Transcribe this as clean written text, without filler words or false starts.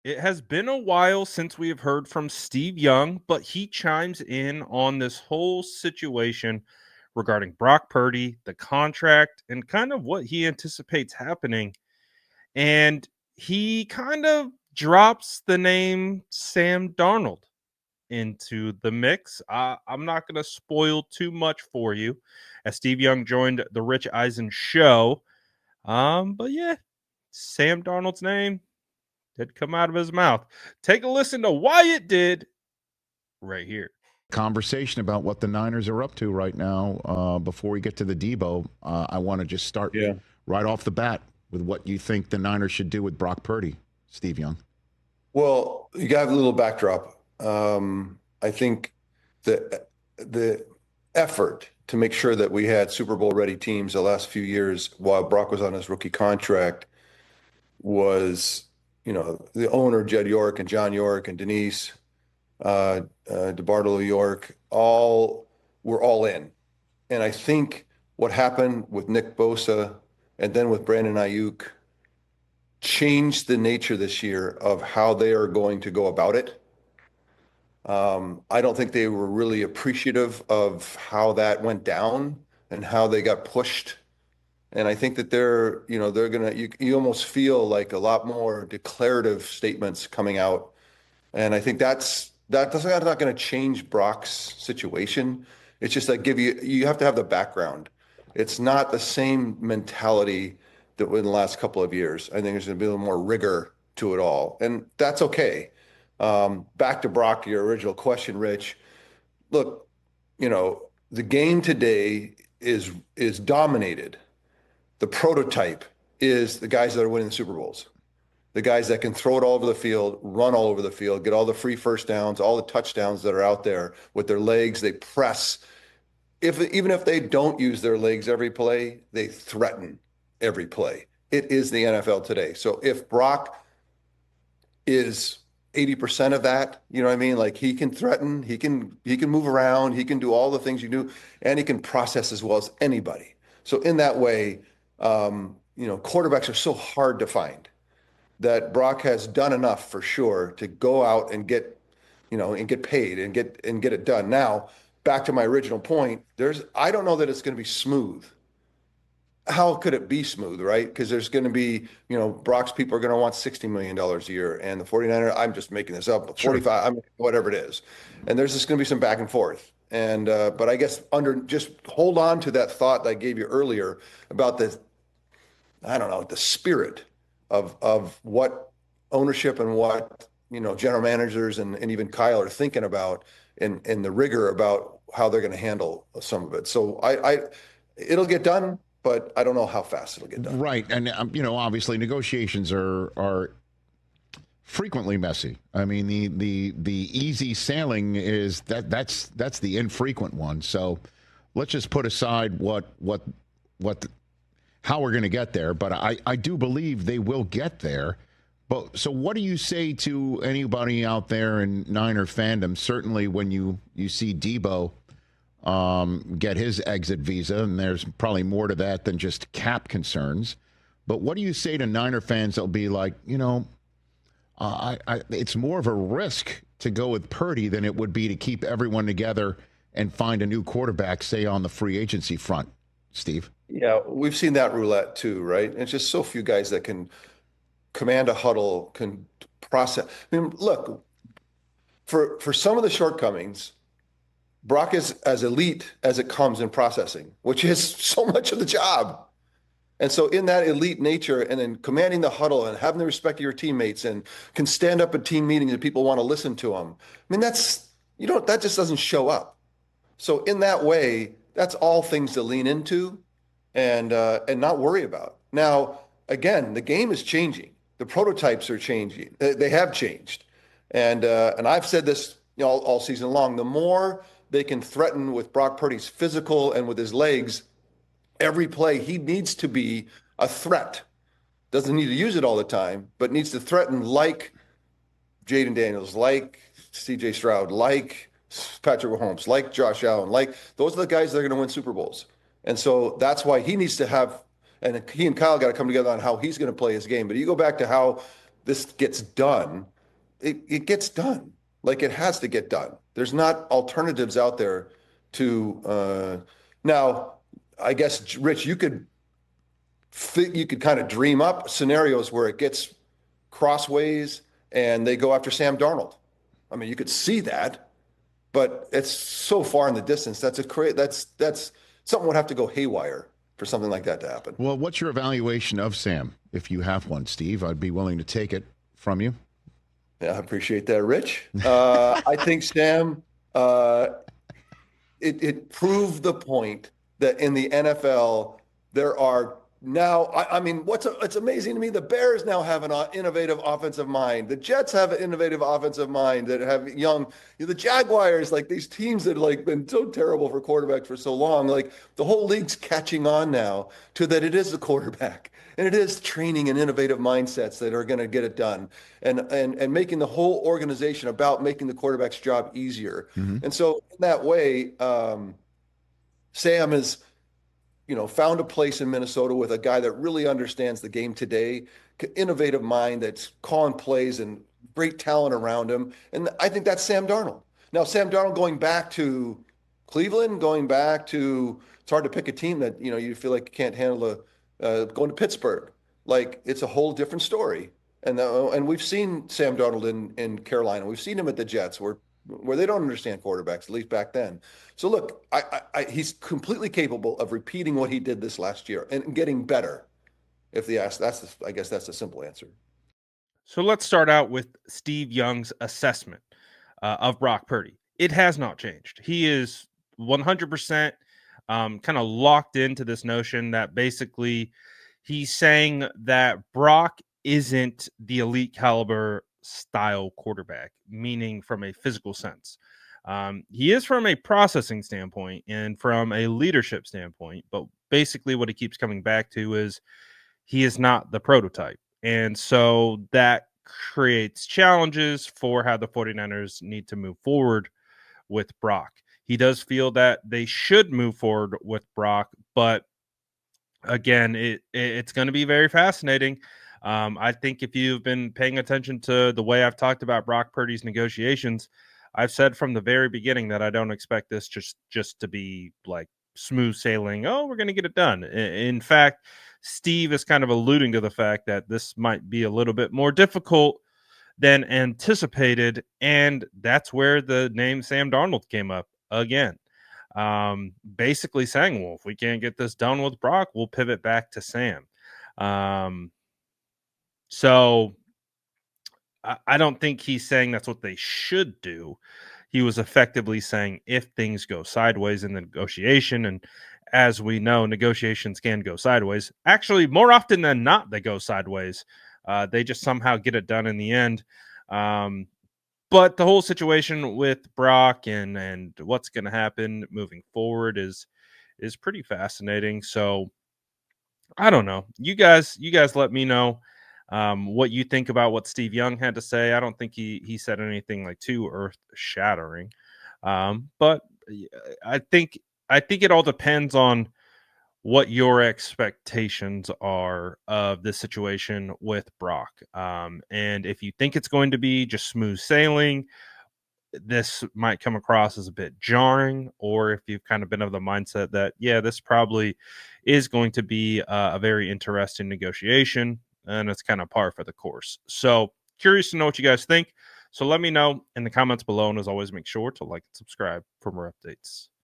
It has been a while since we have heard from Steve Young, but he chimes in on this whole situation regarding Brock Purdy, the contract, and kind of what he anticipates happening. And he kind of drops the name Sam Darnold into the mix. I'm not going to spoil too much for you, as Steve Young joined the Rich Eisen show. But yeah, Sam Darnold's name did come out of his mouth. Take a listen to why it did right here. Conversation about what the Niners are up to right now. Before we get to the Debo, I want to just start right off the bat with what you think the Niners should do with Brock Purdy, Steve Young. Well, you got a little backdrop. I think the effort to make sure that we had Super Bowl ready teams the last few years while Brock was on his rookie contract was, the owner, Jed York and John York and Denise, DeBartolo York, were all in. And I think what happened with Nick Bosa and then with Brandon Ayuk changed the nature this year of how they are going to go about it. I don't think they were really appreciative of how that went down and how they got pushed. And I think that they're gonna, you almost feel like a lot more declarative statements coming out. And I think that's not going to change Brock's situation. It's just that you have to have the background. It's not the same mentality that in the last couple of years. I think there's going to be a little more rigor to it all, and that's okay. Back to Brock, your original question, Rich. Look, the game today is dominated. The prototype is the guys that are winning the Super Bowls. The guys that can throw it all over the field, run all over the field, get all the free first downs, all the touchdowns that are out there with their legs. They press. Even if they don't use their legs every play, they threaten every play. It is the NFL today. So if Brock is 80% of that, you know what I mean? Like, he can threaten, he can move around, he can do all the things you do, and he can process as well as anybody. So in that way, quarterbacks are so hard to find that Brock has done enough for sure to go out and get paid and get it done. Now, back to my original point, I don't know that it's going to be smooth. How could it be smooth, right? Because there's going to be, Brock's people are going to want $60 million a year, and the 49ers, I'm just making this up, but 45, whatever it is. And there's just going to be some back and forth. And, but I guess just hold on to that thought that I gave you earlier about the spirit of what ownership and what, general managers and even Kyle are thinking about and the rigor about how they're going to handle some of it. So it'll get done, but I don't know how fast it'll get done. Right. And, obviously negotiations are frequently messy. I mean, the easy sailing is that's the infrequent one. So let's just put aside how we're going to get there. But I do believe they will get there. But so what do you say to anybody out there in Niner fandom? Certainly when you see Debo get his exit visa, and there's probably more to that than just cap concerns. But what do you say to Niner fans that'll be like, it's more of a risk to go with Purdy than it would be to keep everyone together and find a new quarterback, say, on the free agency front, Steve? Yeah, we've seen that roulette too, right? And it's just so few guys that can command a huddle, can process. I mean, look, for some of the shortcomings, Brock is as elite as it comes in processing, which is so much of the job. And so in that elite nature, and then commanding the huddle and having the respect of your teammates, and can stand up at team meetings and people want to listen to him. I mean, that just doesn't show up. So in that way, that's all things to lean into and not worry about. Now, again, the game is changing. The prototypes are changing. They have changed. And I've said this all season long. The more they can threaten with Brock Purdy's physical and with his legs, every play, he needs to be a threat. Doesn't need to use it all the time, but needs to threaten like Jaden Daniels, like CJ Stroud, like Patrick Mahomes, like Josh Allen, like those are the guys that are going to win Super Bowls. And so that's why he needs to have, and he and Kyle got to come together on how he's going to play his game. But you go back to how this gets done. it gets done. Like it has to get done. There's not alternatives out there to now. I guess, Rich, you could kind of dream up scenarios where it gets crossways and they go after Sam Darnold. I mean, you could see that, but it's so far in the distance. That's something would have to go haywire for something like that to happen. Well, what's your evaluation of Sam? If you have one, Steve, I'd be willing to take it from you. Yeah, I appreciate that, Rich. I think Sam, it proved the point that in the NFL there are now. I mean, it's amazing to me. The Bears now have an innovative offensive mind. The Jets have an innovative offensive mind that have the Jaguars, like these teams that like been so terrible for quarterbacks for so long. Like the whole league's catching on now to that it is the quarterback. And it is training and innovative mindsets that are going to get it done, and making the whole organization about making the quarterback's job easier. Mm-hmm. And so in that way, Sam has, found a place in Minnesota with a guy that really understands the game today, innovative mind that's calling plays and great talent around him. And I think that's Sam Darnold. Now, Sam Darnold going back to Cleveland, it's hard to pick a team that, you feel like you can't handle going to Pittsburgh. Like it's a whole different story. And we've seen Sam Darnold in Carolina. We've seen him at the Jets where they don't understand quarterbacks, at least back then. So look, he's completely capable of repeating what he did this last year and getting better. I guess that's the simple answer. So let's start out with Steve Young's assessment of Brock Purdy. It has not changed. He is 100% kind of locked into this notion that basically he's saying that Brock isn't the elite caliber style quarterback, meaning from a physical sense. He is from a processing standpoint and from a leadership standpoint, but basically what he keeps coming back to is he is not the prototype. And so that creates challenges for how the 49ers need to move forward with Brock. He does feel that they should move forward with Brock, but again, it's going to be very fascinating. I think if you've been paying attention to the way I've talked about Brock Purdy's negotiations, I've said from the very beginning that I don't expect this just to be like smooth sailing. Oh, we're going to get it done. In fact, Steve is kind of alluding to the fact that this might be a little bit more difficult than anticipated, and that's where the name Sam Darnold came up again. Basically saying, well, if we can't get this done with Brock, we'll pivot back to Sam. So I don't think he's saying that's what they should do. He was effectively saying if things go sideways in the negotiation, and as we know, negotiations can go sideways. Actually, more often than not, they go sideways. They just somehow get it done in the end. But the whole situation with Brock and what's going to happen moving forward is pretty fascinating. So I don't know. You guys let me know what you think about what Steve Young had to say. I don't think he said anything like too earth shattering. But I think it all depends on what your expectations are of this situation with Brock. And if you think it's going to be just smooth sailing, this might come across as a bit jarring, or if you've kind of been of the mindset that, yeah, this probably is going to be a very interesting negotiation, and it's kind of par for the course. So curious to know what you guys think. So let me know in the comments below. And as always, make sure to like and subscribe for more updates.